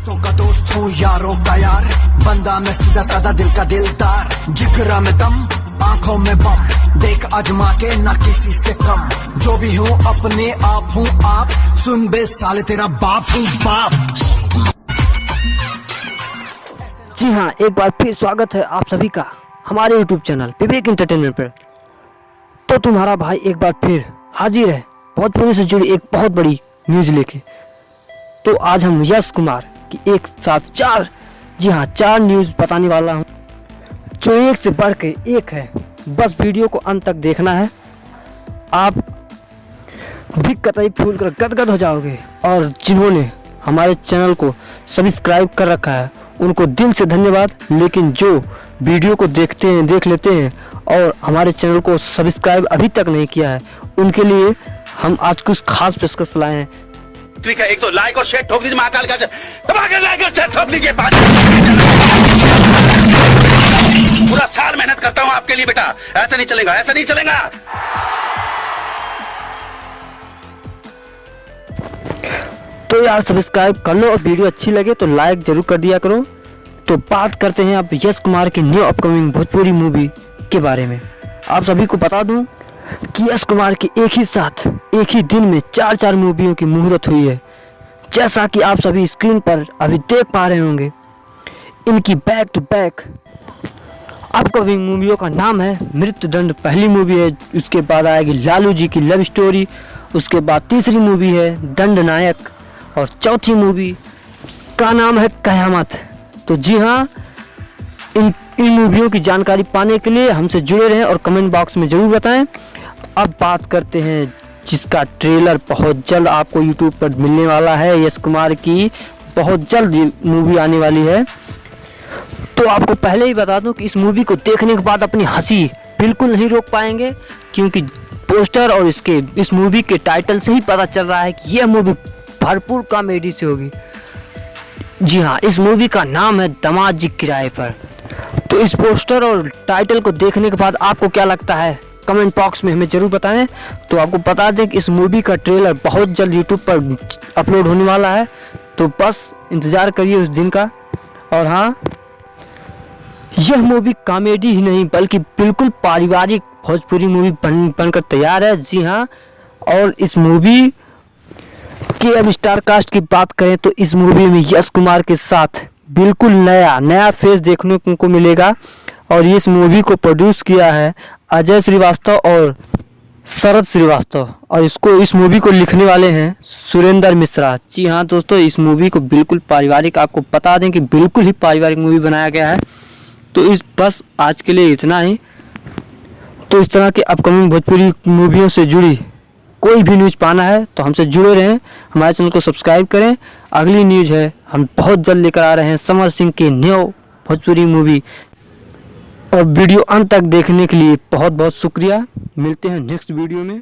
दोस्तों का दोस्त हूँ, यारों का यार, बंदा मैं सीधा साधा, दिल का दिलदार, जिगरा में दम, आंखों में बम, देख आजमा के ना किसी से कम, जो भी हूँ अपने आप हूँ आप, सुन बे साले तेरा बाप हूँ बाप। जी हाँ, एक बार फिर स्वागत है आप सभी का हमारे YouTube चैनल विवेक एंटरटेनमेंट पर। तो तुम्हारा भाई एक बार फिर हाजिर है भोजपुरी से जुड़ी एक बहुत बड़ी न्यूज़ लेके। तो आज हम यश कुमार की एक साथ चार न्यूज़ बताने वाला हूँ, जो एक से बढ़ के एक है। बस वीडियो को अंत तक देखना है, आप भी कतई फूल कर गदगद हो जाओगे। और जिन्होंने हमारे चैनल को सब्सक्राइब कर रखा है उनको दिल से धन्यवाद, लेकिन जो वीडियो को देख लेते हैं और हमारे चैनल को सब्सक्राइब अभी तक नहीं किया है, उनके लिए हम आज कुछ खास पेशकश लाए हैं। ठीक है, एक तो लाइक और शेयर ठोक दीजिए, महाकाल का दबाकर लाइक और शेयर ठोक दीजिए। पूरा साल मेहनत करता हूं आपके लिए बेटा, ऐसा नहीं चलेगा, ऐसा नहीं चलेगा। तो यार सब्सक्राइब कर लो और वीडियो अच्छी लगे तो लाइक जरूर कर दिया करो। तो बात करते हैं अब यश कुमार की न्यू अपकमिंग भोजपुरी मूवी के बारे में। आप सभी को बता दूं कि यश कुमार की एक ही साथ एक ही दिन में चार मूवियों की मुहूर्त हुई है। जैसा कि आप सभी स्क्रीन पर अभी देख पा रहे होंगे, इनकी बैक टू बैक अपकमिंग मूवियों का नाम है मृत्युदंड, पहली मूवी है। उसके बाद आएगी लालू जी की लव स्टोरी, उसके बाद तीसरी मूवी है दंड नायक, और चौथी मूवी का नाम है कयामत। तो जी हाँ, इन मूवियों की जानकारी पाने के लिए हमसे जुड़े रहें और कमेंट बॉक्स में ज़रूर बताएं। अब बात करते हैं जिसका ट्रेलर बहुत जल्द आपको यूट्यूब पर मिलने वाला है। यश कुमार की बहुत जल्द मूवी आने वाली है। तो आपको पहले ही बता दूं कि इस मूवी को देखने के बाद अपनी हंसी बिल्कुल नहीं रोक पाएंगे, क्योंकि पोस्टर और इस मूवी के टाइटल से ही पता चल रहा है कि यह मूवी भरपूर कॉमेडी से होगी। जी हाँ, इस मूवी का नाम है दामाद जी किराए पर। तो इस पोस्टर और टाइटल को देखने के बाद आपको क्या लगता है कमेंट बॉक्स में हमें ज़रूर बताएं। तो आपको बता दें कि इस मूवी का ट्रेलर बहुत जल्द यूट्यूब पर अपलोड होने वाला है, तो बस इंतज़ार करिए उस दिन का। और हाँ, यह मूवी कॉमेडी ही नहीं बल्कि बिल्कुल पारिवारिक भोजपुरी मूवी बनकर तैयार है। जी हाँ, और इस मूवी कि अब स्टार कास्ट की बात करें तो इस मूवी में यश कुमार के साथ बिल्कुल नया फेस देखने को मिलेगा। और इस मूवी को प्रोड्यूस किया है अजय श्रीवास्तव और शरद श्रीवास्तव, और इस मूवी को लिखने वाले हैं सुरेंद्र मिश्रा। जी हाँ दोस्तों, इस मूवी को बिल्कुल पारिवारिक, आपको बता दें कि बिल्कुल ही पारिवारिक मूवी बनाया गया है। तो बस आज के लिए इतना ही। तो इस तरह के अपकमिंग भोजपुरी मूवियों से जुड़ी कोई भी न्यूज़ पाना है तो हमसे जुड़े रहें, हमारे चैनल को सब्सक्राइब करें। अगली न्यूज़ है, हम बहुत जल्द लेकर आ रहे हैं समर सिंह की न्यू भोजपुरी मूवी। और वीडियो अंत तक देखने के लिए बहुत बहुत शुक्रिया। मिलते हैं नेक्स्ट वीडियो में।